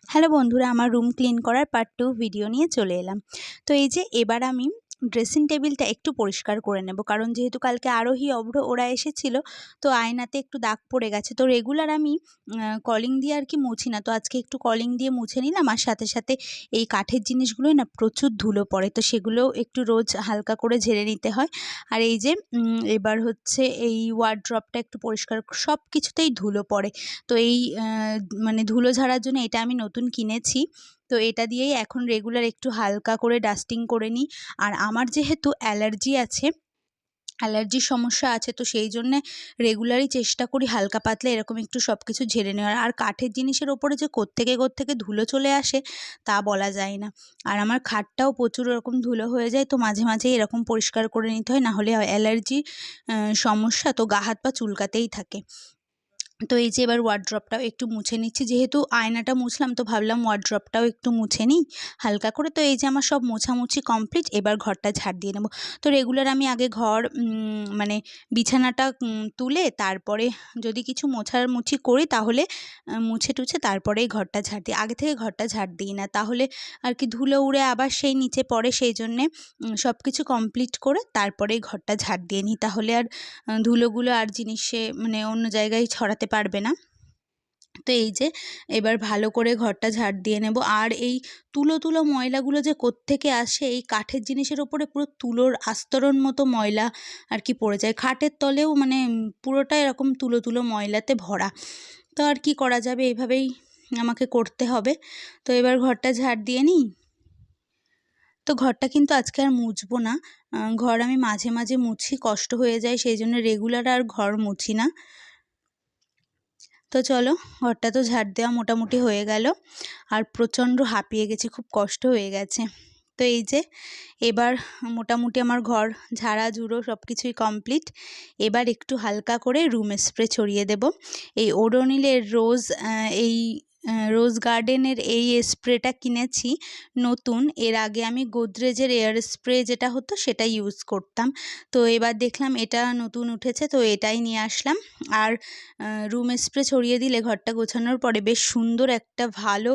Hello বন্ধুরা, আমার room clean করার পার্ট 2 ভিডিও নিয়ে চলে এলাম। তো এই যে এবার আমি ড্রেসিং টেবিলটা একটু পরিষ্কার করে নেব, কারণ যেহেতু কালকে আরোহী অভ্র ওরা এসেছিল, তো আয়নাতে একটু দাগ পড়ে গেছে। তো রেগুলার আমি কলিং দিয়ে আর কি মুছি না, তো আজকে একটু কলিং দিয়ে মুছে নিলাম। আর সাথে সাথে এই কাঠের জিনিসগুলোই না প্রচুর ধুলো পড়ে, তো সেগুলোও একটু রোজ হালকা করে ঝেড়ে নিতে হয়। আর এই যে এবার হচ্ছে এই ওয়ার্ড্রপটা একটু পরিষ্কার, সব কিছুতেই ধুলো পড়ে। তো এই মানে ধুলো ঝাড়ার জন্য এটা আমি নতুন কিনেছি। তো এটা দিয়েই এখন রেগুলার একটু হালকা করে ডাস্টিং করে নিই। আর আমার যেহেতু অ্যালার্জির সমস্যা আছে, তো সেই জন্যে রেগুলারই চেষ্টা করি হালকা পাতলা এরকম একটু সব কিছু ঝেড়ে নেওয়ার। আর কাঠের জিনিসের ওপরে যে কোত্থেকে ধুলো চলে আসে তা বলা যায় না। আর আমার খাটটাও প্রচুর এরকম ধুলো হয়ে যায়, তো মাঝে মাঝে এরকম পরিষ্কার করে নিতে হয়, নাহলে অ্যালার্জি সমস্যা, তো গা হাত পা চুলকাতেই থাকে। তো এই যে এবার ওয়ার্ড্রপটাও একটু মুছে নিচ্ছি, যেহেতু আয়নাটা মুছলাম তো ভাবলাম ওয়ার্ড্রপটাও একটু মুছে নিই হালকা করে। তো এই যে আমার সব মোছামুছি কমপ্লিট, এবার ঘরটা ঝাড় দিয়ে নেব। তো রেগুলার আমি আগে ঘর মানে বিছানাটা তুলে তারপরে যদি কিছু মোছামুছি করি, তাহলে মুছে টুছে তারপরেই ঘরটা ঝাড় দিই, আগে থেকে ঘরটা ঝাড় দিই না, তাহলে আর কি ধুলো উড়ে আবার সেই নিচে পড়ে। সেই জন্যে সব কিছু কমপ্লিট করে তারপরেই ঘরটা ঝাড় দিয়ে নিই, তাহলে আর ধুলোগুলো আর জিনিসে মানে অন্য জায়গায় ছড়াতে পারবে না। তো এই যে এবার ভালো করে ঘরটা ঝাড় দিয়ে নেব। আর এই তুলো ময়লাগুলো যে কোত্থেকে আসে, এই কাঠের জিনিসের ওপরে পুরো তুলোর আস্তরণ মতো ময়লা আর কি পড়ে যায়, খাটের তলেও মানে পুরোটা এরকম তুলো ময়লাতে ভরা। তো আর কি করা যাবে, এইভাবেই আমাকে করতে হবে। তো এবার ঘরটা ঝাড় দিয়ে নিই। তো ঘরটা কিন্তু আজকে আর মুছবো না, ঘর আমি মাঝে মাঝে মুছি, কষ্ট হয়ে যায়, সেই জন্য রেগুলার আর ঘর মুছি না। তো চলো, ঘরটা তো ঝাড় দেওয়া মোটামুটি হয়ে গেল। আর প্রচণ্ড হাঁপিয়ে গেছি, খুব কষ্ট হয়ে গেছে। তো এই যে এবার মোটামুটি আমার ঘর ঝাড়া ঝুড়ো সব কিছুই কমপ্লিট। এবার একটু হালকা করে রুম স্প্রে ছড়িয়ে দেব। এই ওডোনিলের রোজ গার্ডেনের এই স্প্রেটা কিনেছি নতুন। এর আগে আমি গোদরেজের এয়ার স্প্রে যেটা হতো সেটা ইউজ করতাম। তো এবার দেখলাম এটা নতুন উঠেছে, তো এটাই নিয়ে আসলাম। আর রুম স্প্রে ছড়িয়ে দিলে ঘরটা গোছানোর পরে বেশ সুন্দর একটা ভালো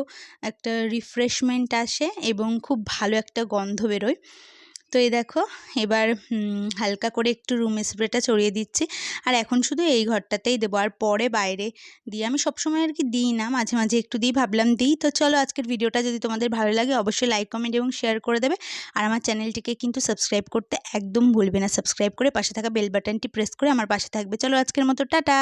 একটা রিফ্রেশমেন্ট আসে এবং খুব ভালো একটা গন্ধ বেরোয়। তো এই দেখো এবার হালকা করে একটু রুম স্প্রেটা ছড়িয়ে দিচ্ছি। আর এখন শুধু এই ঘরটাতেই দেবো, আর পরে বাইরে দিই। আমি সবসময় আর কি দিই না, মাঝে মাঝে একটু দিই, ভাবলাম দিই। তো চলো, আজকের ভিডিওটা যদি তোমাদের ভালো লাগে অবশ্যই লাইক কমেন্ট এবং শেয়ার করে দেবে। আর আমার চ্যানেলটিকে কিন্তু সাবস্ক্রাইব করতে একদম ভুলবে না, সাবস্ক্রাইব করে পাশে থাকা বেল বাটনটি প্রেস করে আমার পাশে থাকবে। চলো, আজকের মতো টাটা।